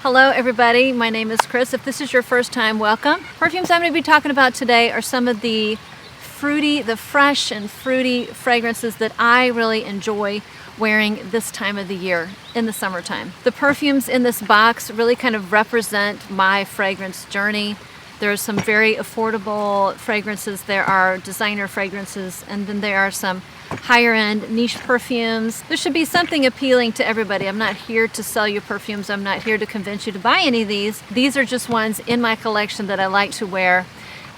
Hello everybody, my name is Chris. If this is your first time, welcome. Perfumes I'm going to be talking about today are some of the fresh and fruity fragrances that I really enjoy wearing this time of the year in the summertime. The perfumes in this box really kind of represent my fragrance journey. There are some very affordable fragrances, there are designer fragrances, and then there are some higher end niche perfumes. There should be something appealing to everybody. I'm not here to sell you perfumes. I'm not here to convince you to buy any of these. These are just ones in my collection that I like to wear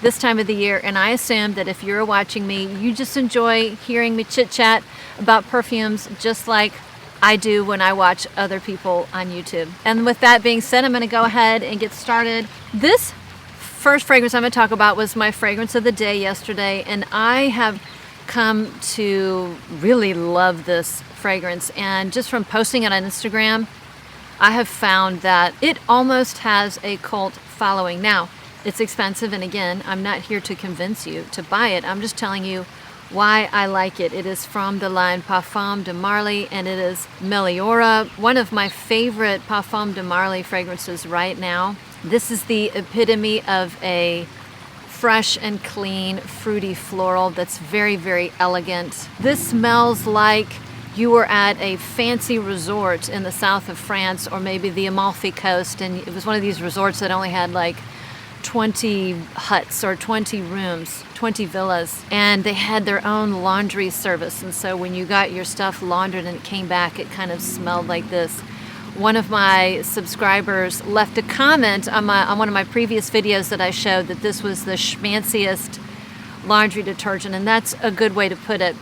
this time of the year, and I assume that if you're watching me, you just enjoy hearing me chit chat about perfumes just like I do when I watch other people on YouTube. And with that being said, I'm going to go ahead and get started. This first fragrance I'm going to talk about was my fragrance of the day yesterday, and I have come to really love this fragrance, and just from posting it on Instagram, I have found that it almost has a cult following. Now, it's expensive, and again, I'm not here to convince you to buy it. I'm just telling you why I like it. It is from the line Parfum de Marly, and it is Meliora, one of my favorite Parfum de Marly fragrances right now. This is the epitome of a fresh and clean, fruity floral that's very, very elegant. This smells like you were at a fancy resort in the south of France, or maybe the Amalfi Coast, and it was one of these resorts that only had like 20 huts or 20 rooms, 20 villas, and they had their own laundry service. And so when you got your stuff laundered and it came back, it kind of smelled like this. One of my subscribers left a comment on one of my previous videos that I showed that this was the schmanciest laundry detergent, and that's a good way to put it.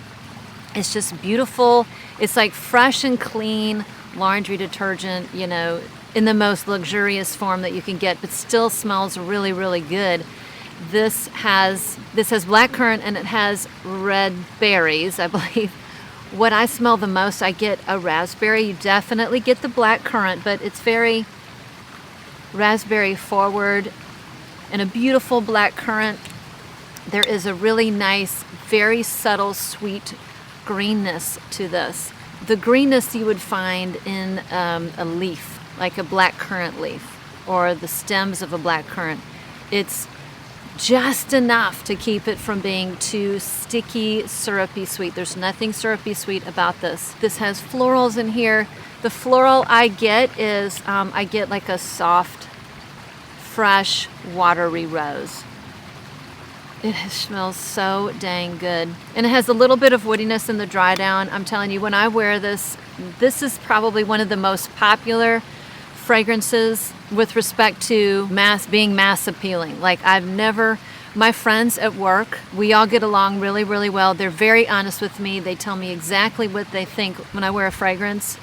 It's just beautiful. It's like fresh and clean laundry detergent, you know, in the most luxurious form that you can get, but still smells really, really good. This has blackcurrant and it has red berries, I believe. What I smell the most, I get a raspberry. You definitely get the blackcurrant, but it's very raspberry forward and a beautiful blackcurrant. There is a really nice, very subtle, sweet greenness to this. The greenness you would find in a leaf, like a blackcurrant leaf or the stems of a blackcurrant. It's just enough to keep it from being too sticky, syrupy sweet. There's nothing syrupy sweet about this. This has florals in here. The floral I get is, I get like a soft, fresh, watery rose. It smells so dang good. And it has a little bit of woodiness in the dry down. I'm telling you, when I wear this, this is probably one of the most popular fragrances with respect to being mass appealing. Like my friends at work, we all get along really, really well. They're very honest with me. They tell me exactly what they think when I wear a fragrance.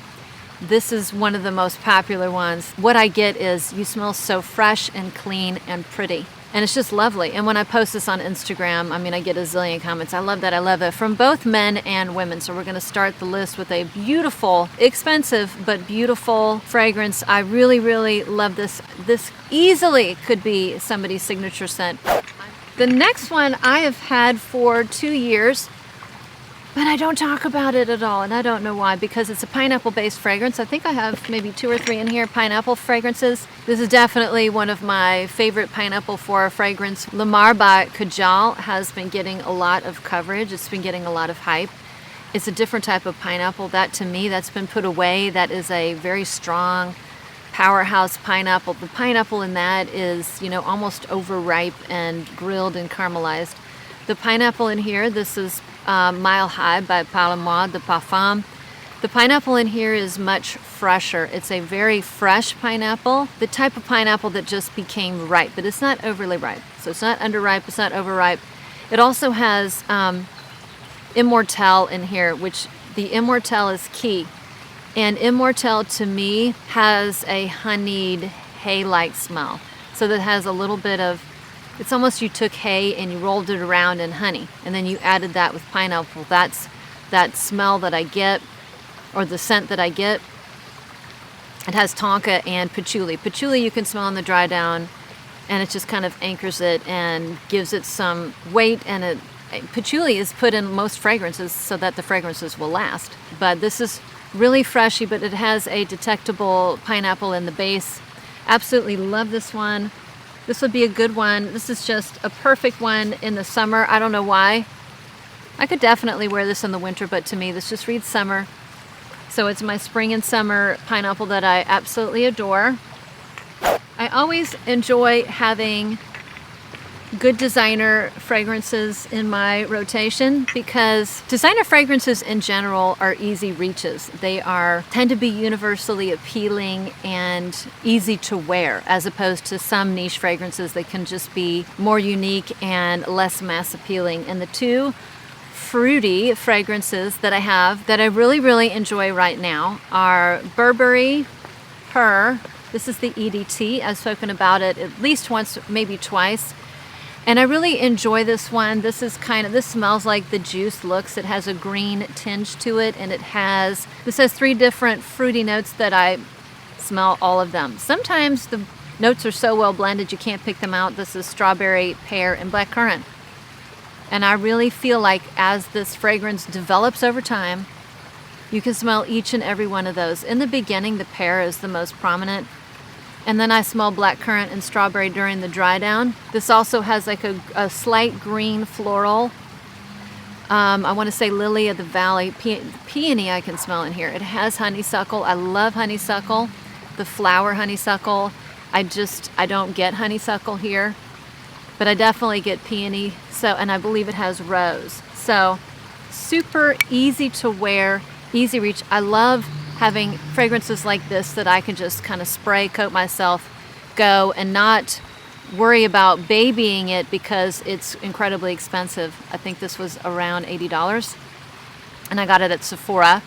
This is one of the most popular ones. What I get is you smell so fresh and clean and pretty. And it's just lovely. And when I post this on Instagram, I mean, I get a zillion comments. I love that. I love it. From both men and women. So we're going to start the list with a beautiful, expensive, but beautiful fragrance. I really, really love this. This easily could be somebody's signature scent. The next one I have had for 2 years, but I don't talk about it at all, and I don't know why, because it's a pineapple-based fragrance. I think I have maybe 2 or 3 in here, pineapple fragrances. This is definitely one of my favorite pineapple for fragrance. Lamar by Kajal has been getting a lot of coverage. It's been getting a lot of hype. It's a different type of pineapple. That, to me, that's been put away. That is a very strong powerhouse pineapple. The pineapple in that is, you know, almost overripe and grilled and caramelized. The pineapple in here, this is Mile High by Parle de Parfum. The pineapple in here is much fresher. It's a very fresh pineapple, the type of pineapple that just became ripe, but it's not overly ripe. So it's not underripe, it's not overripe. It also has Immortelle in here, which the Immortelle is key. And Immortelle, to me, has a honeyed, hay-like smell. So that has a little bit of, it's almost you took hay and you rolled it around in honey, and then you added that with pineapple. That's that smell that I get, or the scent that I get. It has tonka and patchouli. Patchouli you can smell on the dry down, and it just kind of anchors it and gives it some weight, and patchouli is put in most fragrances so that the fragrances will last. But this is really freshy, but it has a detectable pineapple in the base. Absolutely love this one. This would be a good one. This is just a perfect one in the summer. I don't know why. I could definitely wear this in the winter, but to me, this just reads summer. So it's my spring and summer pineapple that I absolutely adore. I always enjoy having good designer fragrances in my rotation because designer fragrances in general are easy reaches. They tend to be universally appealing and easy to wear, as opposed to some niche fragrances that can just be more unique and less mass appealing. And the two fruity fragrances that I have that I really, really enjoy right now are Burberry This is the EDT. I've spoken about it at least once, maybe twice. And I really enjoy this one. This smells like the juice looks. It has a green tinge to it, and this has 3 different fruity notes that I smell all of them. Sometimes the notes are so well blended you can't pick them out. This is strawberry, pear, and blackcurrant. And I really feel like as this fragrance develops over time, you can smell each and every one of those. In the beginning, the pear is the most prominent. And then I smell blackcurrant and strawberry during the dry down. This also has like a slight green floral. I want to say lily of the valley. Peony I can smell in here. It has honeysuckle. I love honeysuckle. The flower honeysuckle. I don't get honeysuckle here. But I definitely get peony. And I believe it has rose. So super easy to wear, easy reach. I love having fragrances like this that I can just kind of spray coat myself, go, and not worry about babying it because it's incredibly expensive. I think this was around $80 and I got it at Sephora.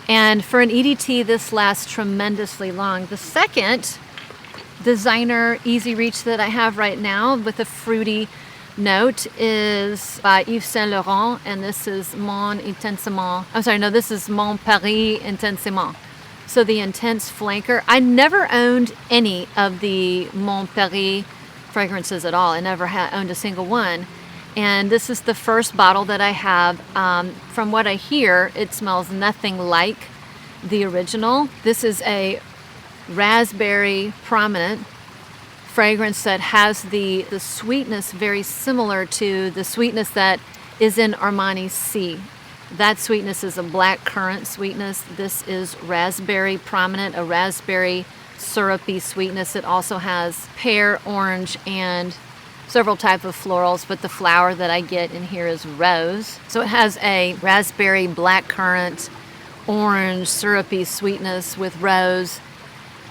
And for an EDT, this lasts tremendously long. The second designer easy reach that I have right now with a fruity note is by Yves Saint Laurent, and this is Mon Intensement. This is Mon Paris Intensement. So the intense flanker. I never owned any of the Mon Paris fragrances at all. I never owned a single one. And this is the first bottle that I have. From what I hear, it smells nothing like the original. This is a raspberry prominent fragrance that has the sweetness very similar to the sweetness that is in Armani C. That sweetness is a black currant sweetness. This is raspberry prominent, a raspberry syrupy sweetness. It also has pear, orange, and several types of florals, but the flower that I get in here is rose. So it has a raspberry, black currant, orange, syrupy sweetness with rose,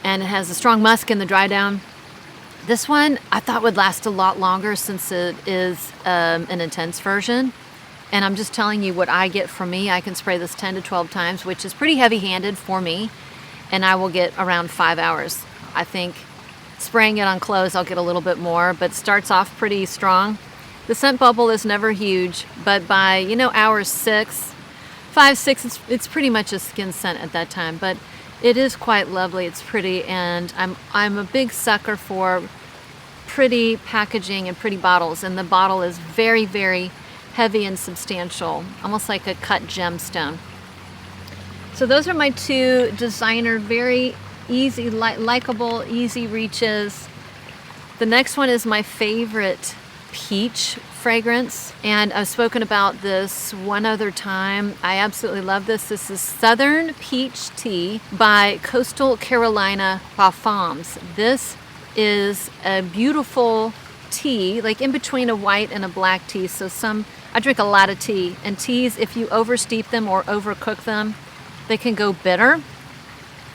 and it has a strong musk in the dry down. This one I thought would last a lot longer since it is an intense version. And I'm just telling you what I get from me. I can spray this 10 to 12 times, which is pretty heavy-handed for me. And I will get around 5 hours. I think spraying it on clothes, I'll get a little bit more, but starts off pretty strong. The scent bubble is never huge, but by, hour 5, 6, it's pretty much a skin scent at that time. But it is quite lovely. It's pretty, and I'm a big sucker for pretty packaging and pretty bottles. And the bottle is very, very heavy and substantial, almost like a cut gemstone. So those are my 2 designer, very easy, likable, easy reaches. The next one is my favorite peach fragrance, and I've spoken about this one other time. I absolutely love this. This is Southern Peach Tea by Coastal Carolina Parfums. This is a beautiful tea, like in between a white and a black tea. So I drink a lot of tea, and teas, if you oversteep them or overcook them, they can go bitter.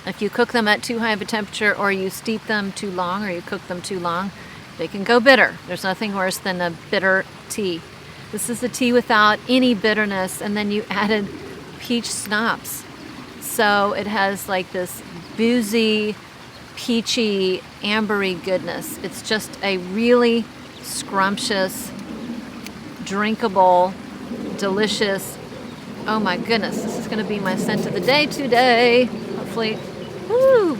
If you cook them at too high of a temperature, or you steep them too long, or you cook them too long, they can go bitter. There's nothing worse than a bitter tea. This is a tea without any bitterness, and then you added peach schnapps. So it has like this boozy, peachy, ambery goodness. It's just a really scrumptious, drinkable, delicious. Oh my goodness, this is going to be my scent of the day today. Hopefully. Woo!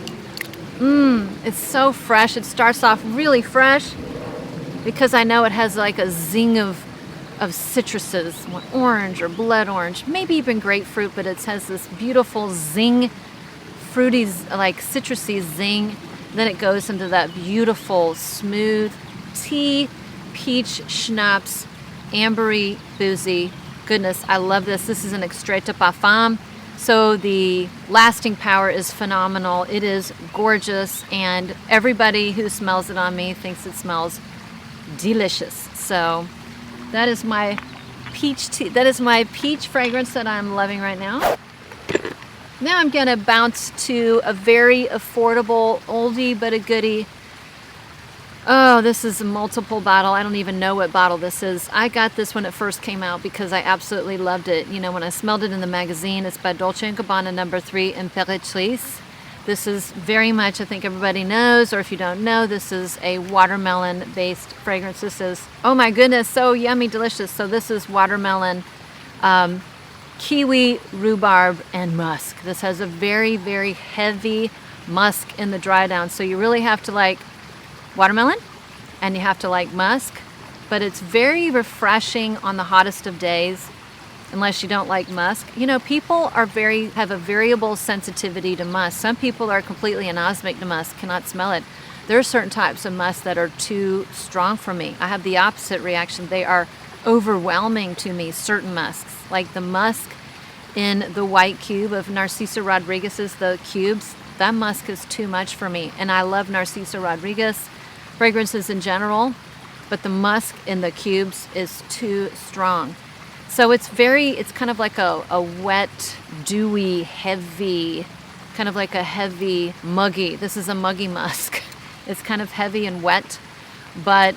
It's so fresh. It starts off really fresh because I know it has like a zing of citruses, orange or blood orange, maybe even grapefruit, but it has this beautiful zing, fruity, like citrusy zing. Then it goes into that beautiful, smooth tea, peach, schnapps, ambery, boozy. Goodness, I love this. This is an extrait de parfum. So the lasting power is phenomenal. It is gorgeous, and everybody who smells it on me thinks it smells delicious. So that is my peach tea. That is my peach fragrance that I'm loving right now. Now I'm gonna bounce to a very affordable oldie but a goodie. Oh, this is a multiple bottle. I don't even know what bottle this is. I got this when it first came out because I absolutely loved it. You know, when I smelled it in the magazine, it's by Dolce & Gabbana No. 3 Imperatrice. This is very much, I think everybody knows, or if you don't know, this is a watermelon-based fragrance. This is, oh my goodness, so yummy, delicious. So this is watermelon, kiwi, rhubarb, and musk. This has a very, very heavy musk in the dry down. So you really have to like watermelon and you have to like musk, but it's very refreshing on the hottest of days, unless you don't like musk. You know, people have a variable sensitivity to musk. Some people are completely anosmic to musk, cannot smell it. There are certain types of musk that are too strong for me. I have the opposite reaction. They are overwhelming to me, certain musks, like the musk in the white cube of Narciso Rodriguez's, the cubes. That musk is too much for me, and I love Narciso Rodriguez fragrances in general, but the musk in the cubes is too strong. So it's kind of like a wet, dewy, heavy, kind of like a heavy, muggy. This is a muggy musk. It's kind of heavy and wet, but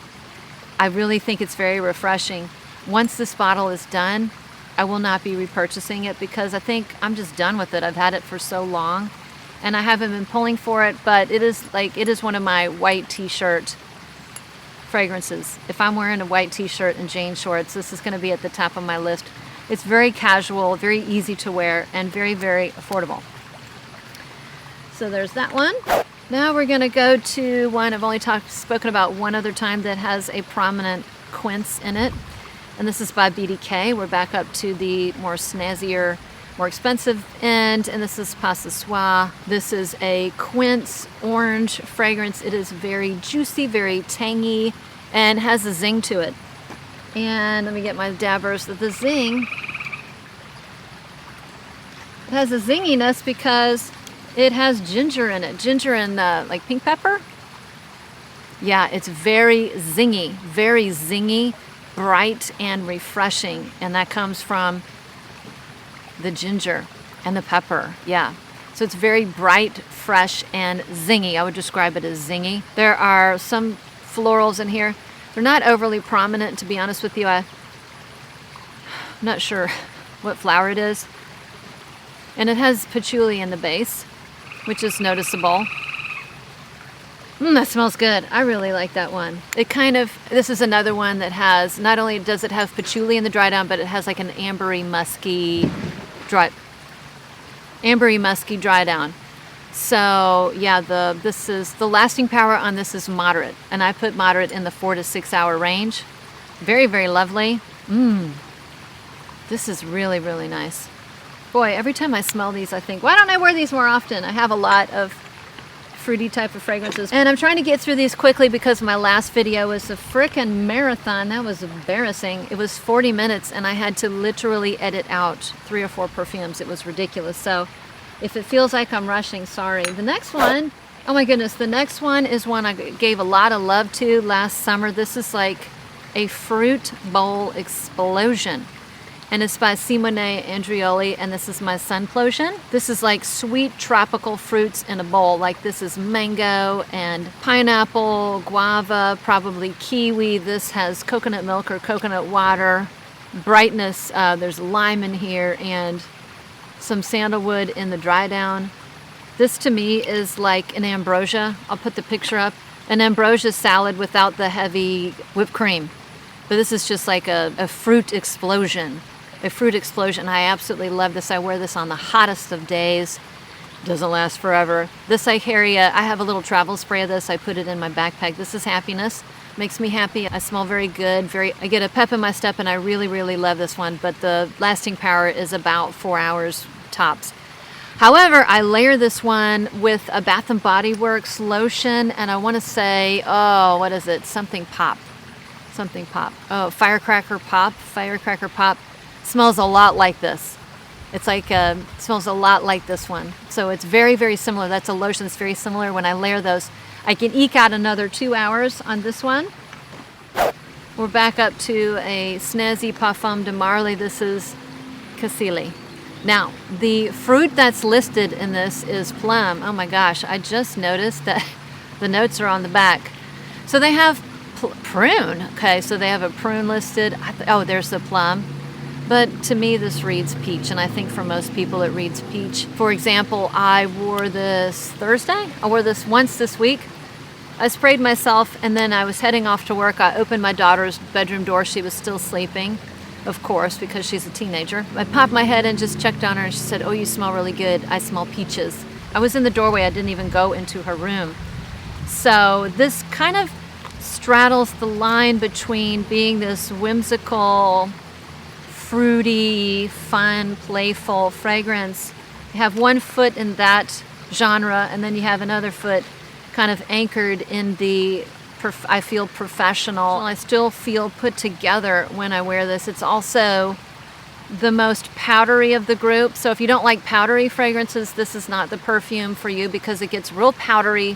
I really think it's very refreshing. Once this bottle is done, I will not be repurchasing it because I think I'm just done with it. I've had it for so long. And I haven't been pulling for it, but it is one of my white t-shirt fragrances. If I'm wearing a white t-shirt and jean shorts, this is going to be at the top of my list. It's very casual, very easy to wear, and very, very affordable. So there's that one. Now we're going to go to one I've only spoken about one other time that has a prominent quince in it, and this is by BDK. We're back up to the more snazzier, more expensive end, and this is Pas Ce Soir. This is a quince orange fragrance. It is very juicy, very tangy, and has a zing to it. And let me get my dabbers. The zing, it has a zinginess because it has ginger in it. Ginger and like pink pepper. Yeah, it's very zingy, bright and refreshing, and that comes from the ginger and the pepper. Yeah, so it's very bright, fresh, and zingy. I would describe it as zingy. There are some florals in here. They're not overly prominent, to be honest with you. I'm not sure what flower it is. And it has patchouli in the base, which is noticeable. That smells good. I really like that one. This is another one that has, not only does it have patchouli in the dry down, but it has like an ambery musky dry down. So yeah, the lasting power on this is moderate, and I put moderate in the 4 to 6 hour range. Very, very lovely. This is really, really nice. Boy, every time I smell these, I think, why don't I wear these more often? I have a lot of fruity type of fragrances, and I'm trying to get through these quickly because my last video was a frickin' marathon. That was embarrassing. It was 40 minutes and I had to literally edit out 3 or 4 perfumes. It was ridiculous. So if it feels like I'm rushing, sorry. The next one, oh my goodness, the next one is one I gave a lot of love to last summer. This is like a fruit bowl explosion. And it's by Simone Andriole, and this is my Sunplosion. This is like sweet tropical fruits in a bowl. Like this is mango and pineapple, guava, probably kiwi. This has coconut milk or coconut water. Brightness, there's lime in here and some sandalwood in the dry down. This to me is like an ambrosia. I'll put the picture up. An ambrosia salad without the heavy whipped cream. But this is just like a fruit explosion. A fruit explosion. I absolutely love this. I wear this on the hottest of days. Doesn't last forever. This I carry, I have a little travel spray of this. I put it in my backpack. This is happiness. Makes me happy. I smell very good. I get a pep in my step, and I really, really love this one. But the lasting power is about 4 hours tops. However, I layer this one with a Bath and Body Works lotion, and I want to say, oh, what is it? Something pop. Oh, Firecracker Pop. Smells a lot like this. It's like, smells a lot like this one. So it's very, very similar. That's a lotion that's very similar. When I layer those, I can eke out another 2 hours on this one. We're back up to a snazzy Parfum de Marly. This is Casilli. Now, the fruit that's listed in this is plum. Oh my gosh, I just noticed that the notes are on the back. So they have prune. Okay, so they have a prune listed. Oh, there's the plum. But to me, this reads peach, and I think for most people it reads peach. For example, I wore this Thursday. I wore this once this week. I sprayed myself, and then I was heading off to work. I opened my daughter's bedroom door. She was still sleeping, of course, because she's a teenager. I popped my head and just checked on her, and she said, "Oh, you smell really good. I smell peaches." I was in the doorway. I didn't even go into her room. So this kind of straddles the line between being this whimsical, fruity, fun, playful fragrance. You have one foot in that genre, and then you have another foot kind of anchored in the, I feel professional. I still feel put together when I wear this. It's also the most powdery of the group. So if you don't like powdery fragrances, this is not the perfume for you, because it gets real powdery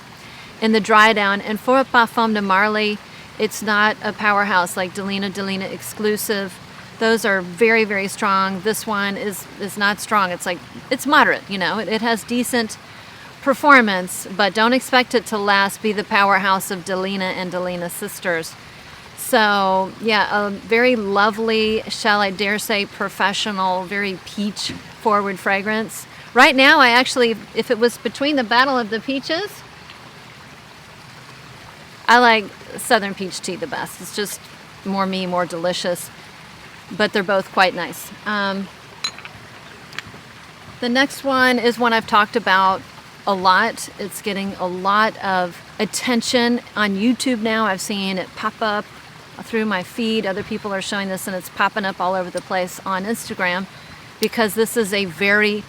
in the dry down. And for a Parfum de Marly, it's not a powerhouse like Delina exclusive. Those are very, very strong. This one is not strong. It's moderate, you know. It has decent performance, but don't expect it to last be the powerhouse of Delina and Delina sisters. So yeah, a very lovely, shall I dare say, professional, very peach forward fragrance. Right now, I actually, if it was between the Battle of the Peaches, I like Southern Peach Tea the best. It's just more me, more delicious, but they're both quite nice. The next one is one I've talked about a lot. It's getting a lot of attention on YouTube now. I've seen it pop up through my feed. Other people are showing this, and it's popping up all over the place on Instagram, because this is a very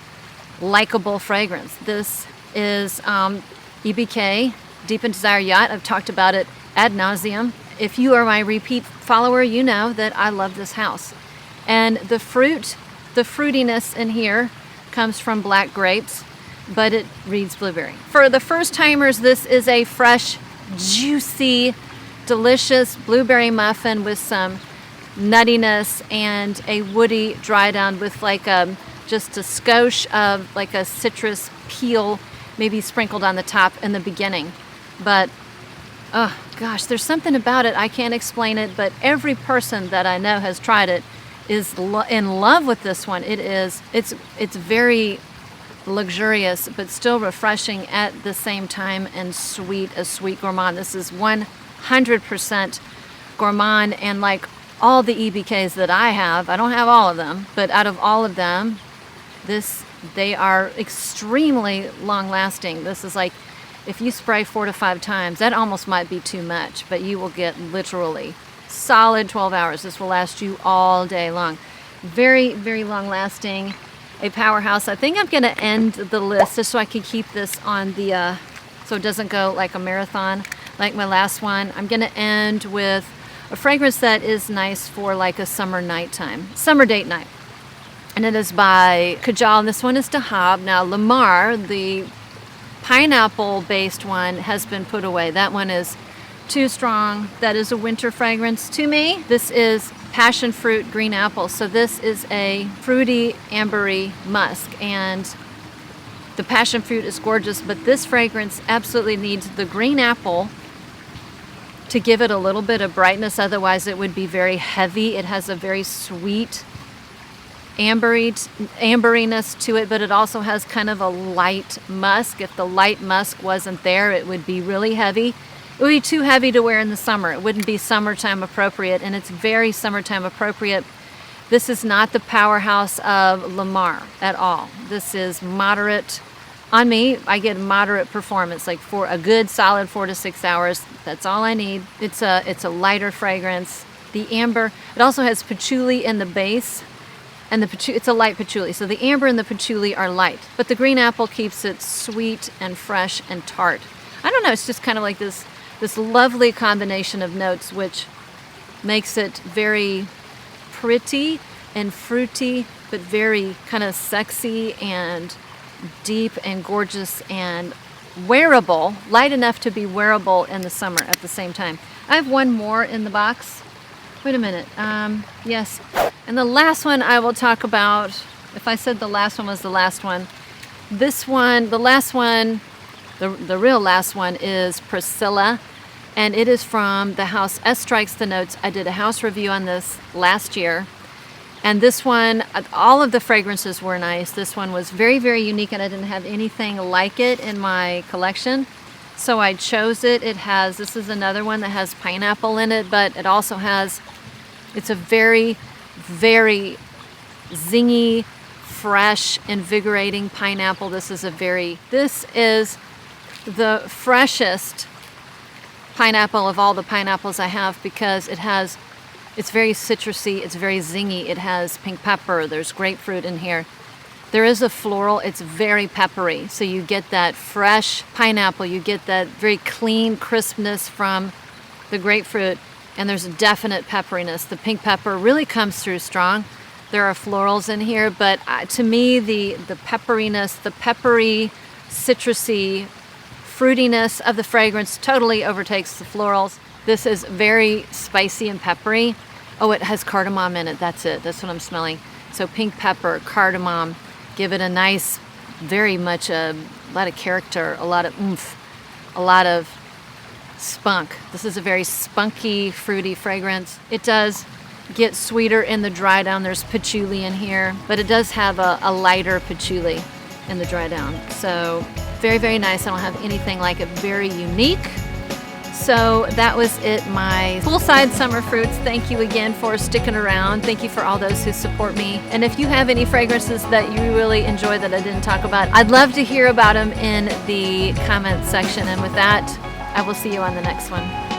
likable fragrance. This is EBK, Deep in Desire Yacht. I've talked about it ad nauseum. If you are my repeat follower, you know that I love this house. And the fruitiness in here comes from black grapes, but it reads blueberry. For the first timers, this is a fresh, juicy, delicious blueberry muffin with some nuttiness and a woody dry down with like just a skosh of like a citrus peel, maybe sprinkled on the top in the beginning. But oh gosh, there's something about it. I can't explain it, but every person that I know has tried it is in love with this one. It's very luxurious, but still refreshing at the same time, and sweet, a sweet gourmand. This is 100% gourmand, and like all the EBKs that I have, I don't have all of them, but out of all of them, they are extremely long lasting. This is like, if you spray 4 to 5 times, that almost might be too much, but you will get literally solid 12 hours. This will last you all day long. Very, very long lasting. A powerhouse. I think I'm going to end the list just so I can keep this on the, so it doesn't go like a marathon like my last one. I'm going to end with a fragrance that is nice for like a summer date night. And it is by Kajal, and this one is Dahab. Now, Lamar, the pineapple-based one, has been put away. That one is too strong. That is a winter fragrance to me. This is passion fruit green apple. So this is a fruity, ambery musk, and the passion fruit is gorgeous, but this fragrance absolutely needs the green apple to give it a little bit of brightness. Otherwise, it would be very heavy. It has a very sweet amberiness to it, but it also has kind of a light musk. If the light musk wasn't there, it would be really heavy. It would be too heavy to wear in the summer. It wouldn't be summertime appropriate, and it's very summertime appropriate. This is not the powerhouse of Lamar at all. This is moderate. On me, I get moderate performance, like for a good solid 4 to 6 hours. That's all I need. It's a lighter fragrance. The amber, it also has patchouli in the base, And it's a light patchouli. So the amber and the patchouli are light, but the green apple keeps it sweet and fresh and tart. I don't know, it's just kind of like this lovely combination of notes, which makes it very pretty and fruity, but very kind of sexy and deep and gorgeous and wearable, light enough to be wearable in the summer at the same time. I have one more in the box. Wait a minute. Yes. And the last one I will talk about, if I said the last one was the last one, this one, the last one, the real last one is Priscilla, and it is from the house Esse Strikes the Notes. I did a house review on this last year. And this one, all of the fragrances were nice. This one was very, very unique, and I didn't have anything like it in my collection. So I chose it. This is another one that has pineapple in it, but it also it's a very, very zingy, fresh, invigorating pineapple. This is the freshest pineapple of all the pineapples I have, because it's very citrusy, it's very zingy, it has pink pepper, there's grapefruit in here. There is a floral, it's very peppery. So you get that fresh pineapple, you get that very clean crispness from the grapefruit, and there's a definite pepperiness. The pink pepper really comes through strong. There are florals in here, but to me, the pepperiness, the peppery, citrusy fruitiness of the fragrance totally overtakes the florals. This is very spicy and peppery. Oh, it has cardamom in it. That's it. That's what I'm smelling. So pink pepper, cardamom, give it a nice, very much a lot of character, a lot of oomph, a lot of spunk. This is a very spunky, fruity fragrance. It does get sweeter in the dry down. There's patchouli in here, but it does have a lighter patchouli in the dry down. So very, very nice. I don't have anything like it. Very unique. So that was it, my poolside summer fruits. Thank you again for sticking around. Thank you for all those who support me. And if you have any fragrances that you really enjoy that I didn't talk about, I'd love to hear about them in the comment section. And with that, I will see you on the next one.